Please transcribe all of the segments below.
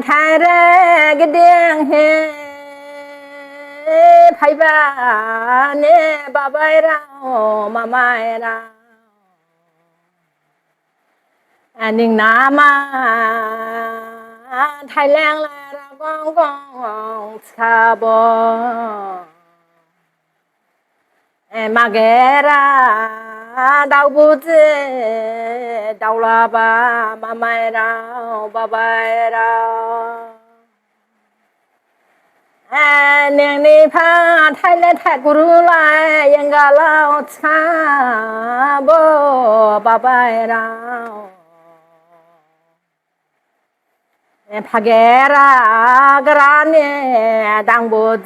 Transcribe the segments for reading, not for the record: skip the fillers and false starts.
thái ra cái điên hè phải ba nè ba bay ra mà mai ra anh đình nam thái lan là ra con xa bò mà ghé ra đau bút đau là ba mà mai ra ba bay ra niềng ni pha thái lên thái guru lại yang galau cha bo ba bay ra phage ra grane dang bo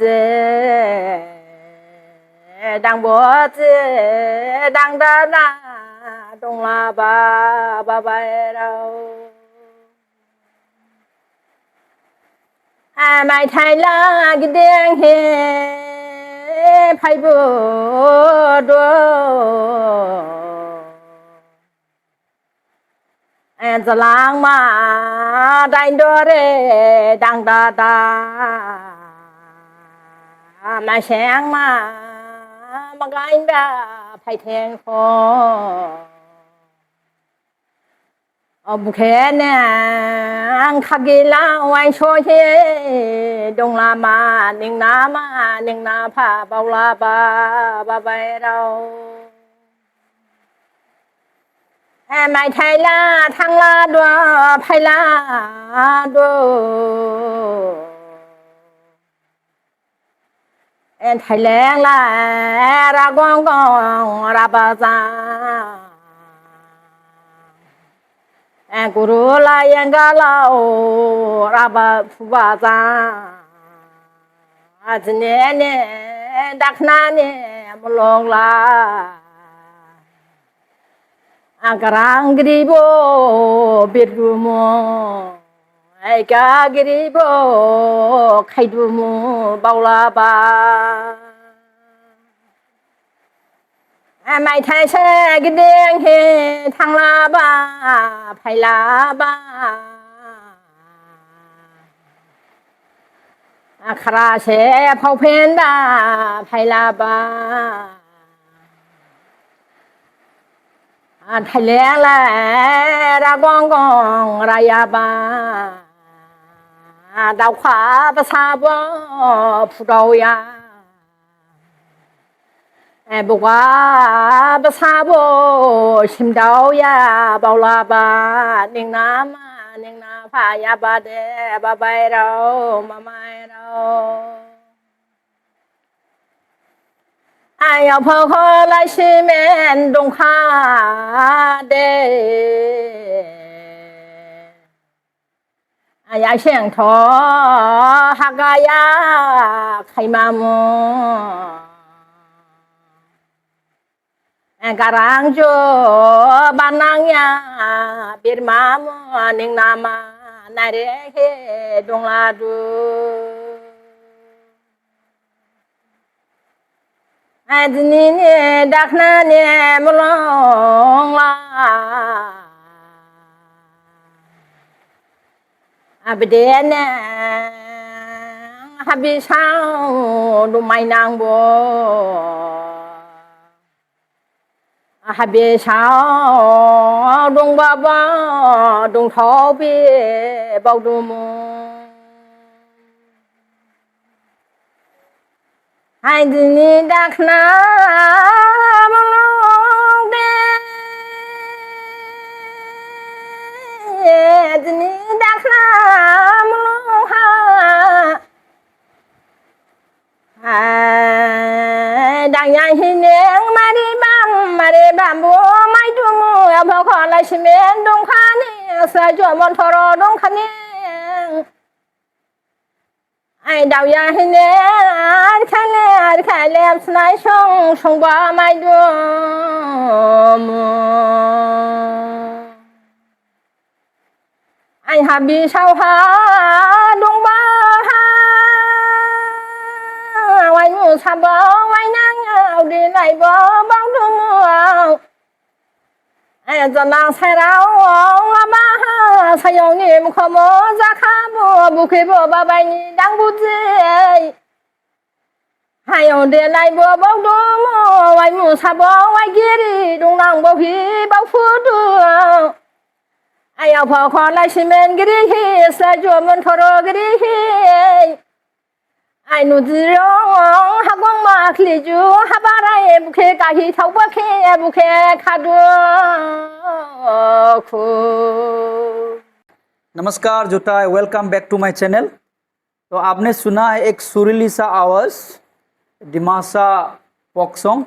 đang đa na đông la ba bay đâu mai thay la cái đen he phải bữa đua giờ lang mà đánh đua re đang đa mà sáng mà cái ra phải thèn khó bù khe nè ăn khắc gì la ngoài xôi he đông la mà ninh na pha bao la ba bay đâu mày thay la thăng la đua phải la đua thái lan là ra con ra ba za guru la yang galau ra ba phu ba za azne ne dakna ne mulong la akarang gribo birgumo ai ka gribo khaidumo baula ba mày thay xe cái đen he thằng la ba phải la ba khara xe phao phen ba phải la ba thái lan là ra con ra ya ba đào khóa ba sa bo phụ đầu ya bố quá ba sa bo sim đầu ya bao la ba ninh na pha ya ba de ba bay đâu mà mai đâu ai ở phố khó lại xí men đông kha de ai xem thọ hagaya khai ma mo garang jo banang ya bir ma mo ning nama na re he dong la du adni ne dakna ne mulong la abde ne habi sao du mai nang bo habi sao đông ba ba đông thọ bi bao du mo hai ni dakna mulong de ni dakna mulong ha đang nhai hi neng mà đi bám bùa mai du mù em phải còn lại xem em đông khăn nè sợ cho một thọ đông khăn nè ai đào ya hi nè khai lem snai song ba mai du mù ai hà bi sao ha đông ba ha ngoài mù sa bờ ngoài nắng đi lại bờ bao du mù ai giờ nàng sai rau la ba 사용님 커모 자카모 부케보 바바니 당부지 하용대 라이보 복도모 와이무 사보 와이기리 동랑 보히 바푸두 아야 버커 라시멘 그리히 사조문 터로 그리히 아이누지롱 하공마 클리주 하바라에 부케 가히 타우바케 부케 카두 khu नमस्कार जुटा है, welcome back to my channel. तो आपने सुना है एक सुरीली सा आवाज़ डिमासा फोक सॉन्ग।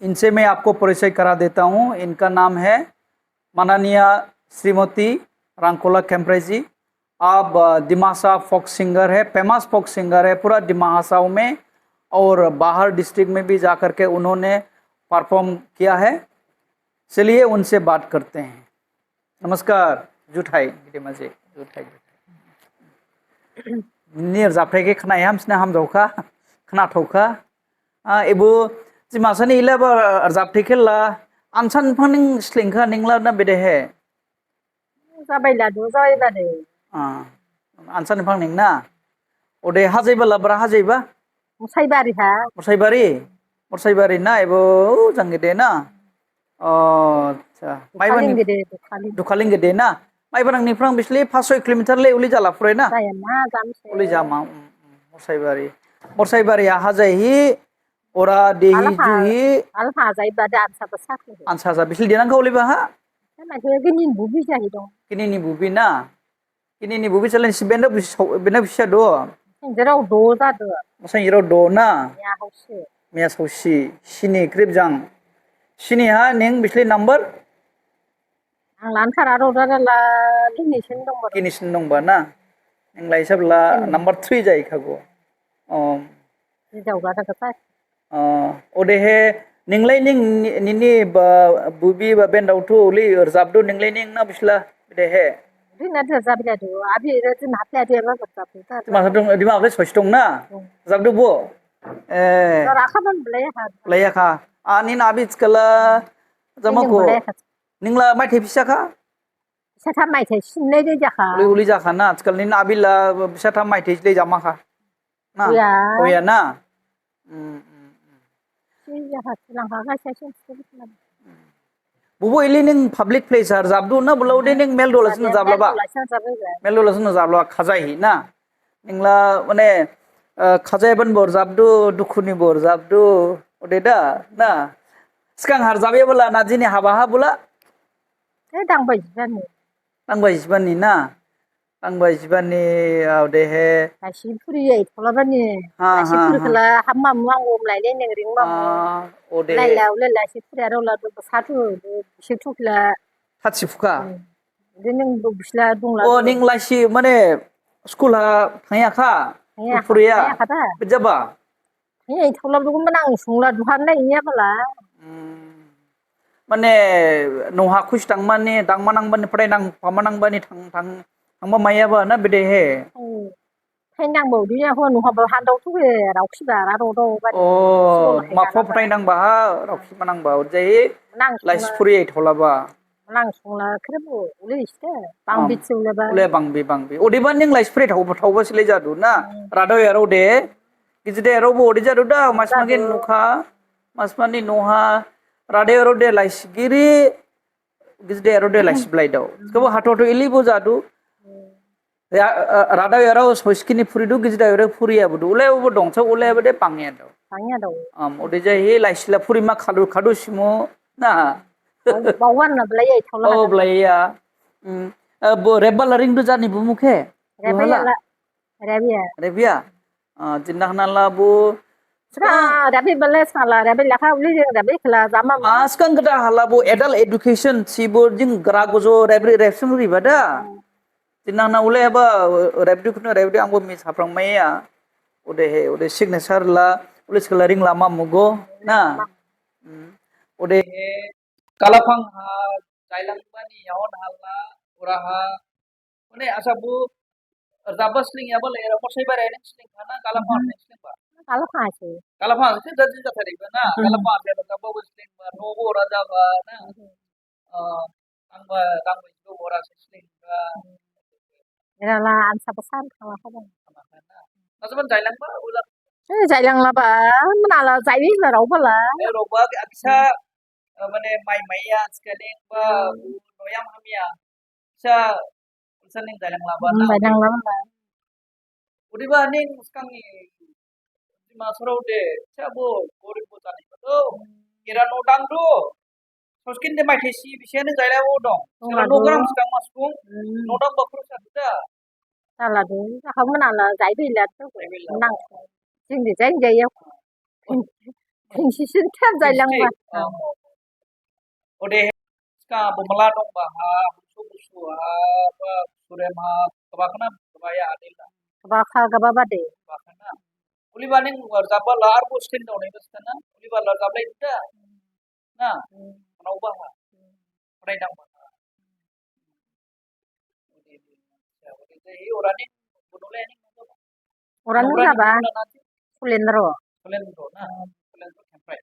इनसे मैं आपको परिचय करा देता हूँ। इनका नाम है माननीय श्रीमती रांकोला खेम्प्रे जी। आप डिमासा फोक सिंगर है, फेमस फोक सिंगर है पूरा डिमासाओं में और बाहर डिस्ट्रिक्ट में भी जा कर के उन्होंने परफॉर्म किया है। चलिए उनसे बात करते हैं। नमस्कार जुठाई मजे जुठाई निर जाफ्रे के खनाय हमसना हम जौखा खना थौखा एबो जिमासानि इला बा जाफ्रे खेला आनसान फनिं स्लिंखा निंगला ना बेदे है जाबायला दो जाबायला दे आनसान फं निंगना ओदे हाजैबा लाब्रा हाजैबा मसाइबारी ना एबो जंगेदे ना अच्छा माइबानि दुखालिंगे दे ना माइबारंनि फ्रां बिसले 500 किलोमीटर ले उली जाला फुरे ना उली जामा मरसाइबारी हाजाय ही ओरा देही जुही alpha जाय बादे आनसा बसाखो आनसा जा बिसले देनां गौले बा हा नाखो गिनिन बुबि जाहि दं किनिनि बुबि ना किनिनि बुबि चलेन सिबेना बेना बिसा दो जेराव दो जादो मसाइ जेराव दो ना या हाउसे मिया सौसी सिनि क्रिबजां सिनि हा नें बिसले नम्बर आं लानखारा रदाला गिनिसिन दंबो किनिसिन दंबा ना नोंलाय सबला नम्बर 3 जाय खागो जावगा दाका ओदेहे निंगलाय निनि बुबि बा बेन्डावथु उलि रजाबदो निंगलाय निं ना बिसला देहे दिना जाबिला दो आबि रे दिन हाते आते रा जाबो ता माखा दं दिमा आपले सयस दं ना जाबदो बो राखाबन ब्लेया खा आनि नाबि स्कला जमाको निंगला माइथे फिसाखा फिसाथा माइथे सिननै दे जाखा उलि जाखा ना आजकल नि नाबिला फिसाथा माइथे ले जामाखा ना ओया ना बुबो इली निं पब्लिक प्लेस आर जाबदु ना बुलाउदे निं मेल डलास ना जाबलाबा खाजाय ही ना निंगला माने खाजाय बन बर जाबदु दुखुनि बर जाबदु ओदेदा ना सिगां हार जाबे बोला ना दिनि हाबा हा बुला दांबाय जिबानि ना दांबाय जिबानि आवदेहे गासिफुरियै थलाबानि गासिफुरखला हाम्मा मुआंगम लायले नें रिंबा ओदे लायला उलाला सिफुरिया रला दो साथु सिथुखला थाथिफुका देनों बिसला दंला ओ निं लायसि माने स्कुला थायाखा फुरिया बिजाबा ए थलाबदुगम नां संला दुहाननाय इया बला माने नहा खुसतां माने दांमानांबानि फरायनां पामानांबानि थांबा मायाबा ना बेदे हे फायनांबो दिया हो नहाबो हान्दावथु हे रावखिबा रावदो बा ओ माफा फरायनांबा हा रावखिबा नांबा जाय लाइसफुरि थलाबा नां संला खरेबो उले इस्ते बांबिचुलेबा उले बांबि ओदिबा निं लाइसफुरि थावबा सिले जादु ना रादो यारो दे गिजदे यारोबो ओदि जादु दा मासमागे नुखा मासमानि नहा रादे यारो दे लाइसगिरि गिजदे यारो दे लाइसब्लाय दाव कबो हाथोथो इलिबो जादु रादा यारो सस्किनि फुरिदु गिजदा यारो फुरियाबो उलेबो दंस उलेबो दे पांगिया दाव ओदि जाय लाइसला फुरि मा खादु सिमो ना बावन ना ब्लाय थला ओ ब्लाया बो रेबला रिंदु जानि बु मुखे रेबिया जिन्ना हनाला बु राबि बले साला राबि लाखा उलि राबि खला जामा आसकां गदा हाला बु एडल्ट एडुकेशन सिबो जिं ग्रा गजो रेबरि रेफसन रिबादा जिन्ना ना उले बा रेबदि आंबो मिस हाफ्रांमाया ओदे सिगनेचार ला उले स्कला रिंला मा मुगो ना ओदे कालाफां हा जायलांबानि यावन हाला उराहा माने आसाबु जाबस्लिं याबा ले मसाइबारे ने स्लिं खाना कालाफां ने स्लिं बा कालाफां से जज जाथारिबा ना कालाफां से जाबो स्लिं बा नोबो राजा बा ना ang itu orang sisling ka Ira la an sa pasan khala khala. sama kana. Nasaban jailang ba ulah Chạy lang là bà nào là chạy biết là đâu phải là roba ke aksa mane mai maya scaling ba noyam hamia sa saning jailang laba na. vậy năng lắm là Udi ba ning skang ni ma sorau de chabo gori bota ni to kira no dang do soskin de mai thesi bisene jaila o dong kira no gram skang masung no dang bakro sa da ta là đúng không có nào là chạy đi là tôi năng nhưng thì chạy vậy không thì xin thêm chạy lang mà Ode ska bumala dong ba ha busu busu ha ba sure ma kabakana kabaya adilla bà kha cái bà để bakana uli baning jabba lar postin do ne bastana uli ba lar jabla ita na mana ubah ha pray dang ba ode hi orani bunule ni orang nu ba Sulendro Solendro na Solendro kempre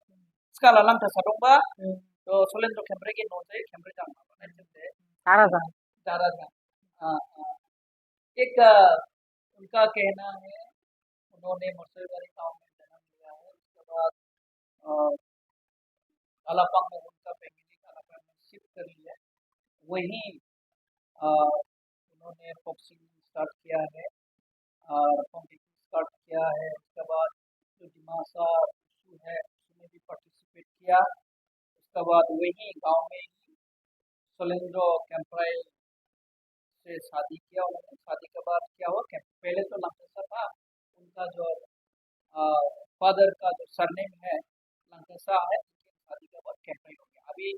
skala lang ta sadong ba तो सोलेंद्र कैमरे के note है कैमरे का नाम है सारा था दादा का एक उनका कहना है उन्होंने मुर्शिदाबाद गांव में जन्म लिया है उसके बाद कालापांग में उनका फैमिली कालापांग में शिफ्ट कर लिया वहीं उन्होंने बॉक्सिंग स्टार्ट किया है और कॉम्पिटिशन स्टार्ट किया है उसके बाद जो दिमासा है उसमें भी पार्टिसिपेट किया उसके बाद वही गांव में ही सोलेंद्रो कैंप्राई से शादी किया उन्होंने शादी के बाद क्या हुआ पहले तो लंकेसा था उनका जो फादर का जो सरनेम है लंकेसा है लेकिन शादी के बाद कैंप्राई हो गया अभी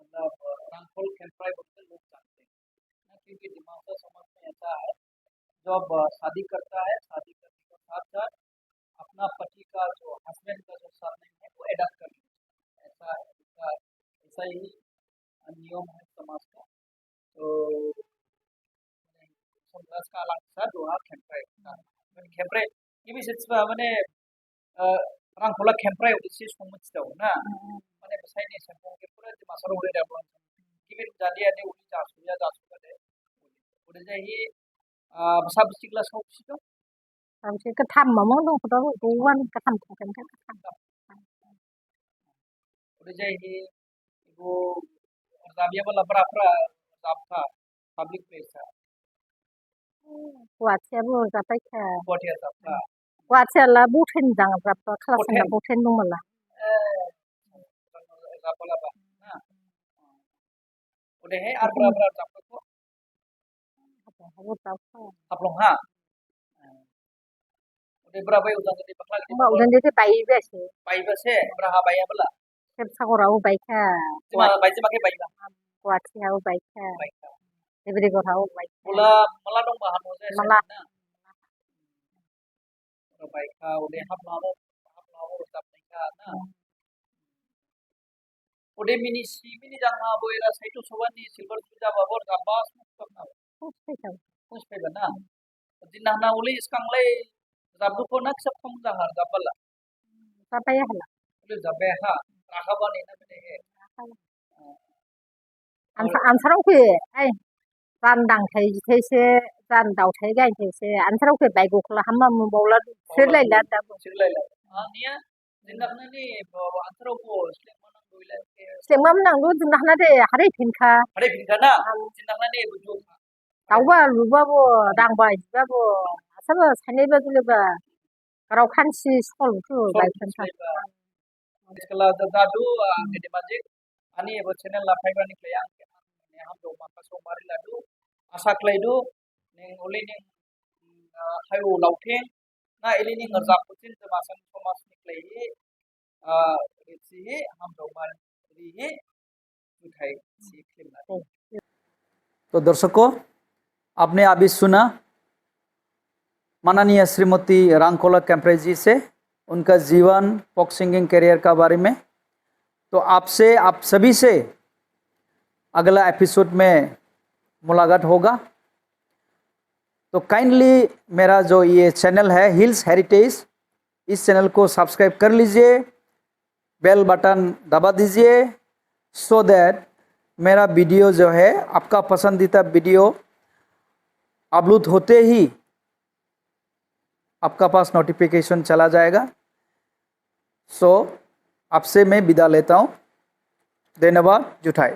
मतलब रामफल कैंप्राई बोलते लोग जानते हैं क्योंकि दिमाग समाज में ऐसा है जब शादी करता है शादी करने के साथ साथ अपना पति का जो हस्बैंड का जो सरनेम है वो एडॉप्ट कर लेते ऐसा है ऐसा ही नियम है समाज का तो समाज का अलग सा दोहा खेम्प्राय खेम्प्राय गिबि सेट्सबा माने रांखौला खेम्प्राय उदिसि संमथिदाव ना माने बसायनि संगेफोरा दिमासार उरे दाबो गिबि जादिया दे उदि जासुया जासुया उदि जाहि बसा बिसिगला सौसिदो làm gì cái thăm mà món đó cú quan cái thăm cái thăm udah jadi ibu Rabia bala berapa apa public place quạt xe vừa ra tay cả buat dia apa quạt xe là bút hình rằng ra kelas là bút hình đúng là apa lah pak nah udah berapa apa kok bút tao aplong ha udah berapa udah jadi bakal udah jadi bayi biasa bayi biasa berapa bayi bala sekolah baik ya cuma bayi cuma kayak bayi lah quạt xe baik ya jadi beri kau tahu baik malah dong bahan malah baik udah hap lalu tetap nikah nah udah mini jangan boleh rasa itu sobat di silver sudah babor gabas puspe bana jinah na uli sekarang lay rabu ko nak sab kamu jahar gabala apa ya lah uli jabeha rahaban ini bene an sarong ke ran dang thai thai se ran dau thai gai thai se an sarong ke bai guk la hamma mu bola sir lai la ta nia jinah na ni antara ko Sengam nang lu jinah na de hari pinka na jinah na ni bujuk tau ba lu ba bo dang bai ba bo asal sanai ba dulu ba kalau kan si sekolah tu bai pinka sekolah dadu gede majik ani ebo channel la phaiba ni kleyang ne ham do maka so mari ladu asa kleidu ning uli ning hayu lautheng na eli ning ngarjak putin te masan thomas ni klei ritsi ham do mari ri उठाई सीख लेना तो दर्शकों आपने अभी सुना माननीय श्रीमती रांकोला कैंप्रे जी से उनका जीवन फोक सिंगिंग करियर का बारे में तो आप सभी से अगला एपिसोड में मुलाकात होगा तो काइंडली मेरा जो ये चैनल है हिल्स हेरिटेज इस चैनल को सब्सक्राइब कर लीजिए बेल बटन दबा दीजिए सो दैट मेरा वीडियो जो है, आपका पसंदीदा वीडियो अपलोड होते ही आपका पास नोटिफिकेशन चला जाएगा। सो आपसे मैं विदा लेता हूँ। धन्यवाद जुटाई।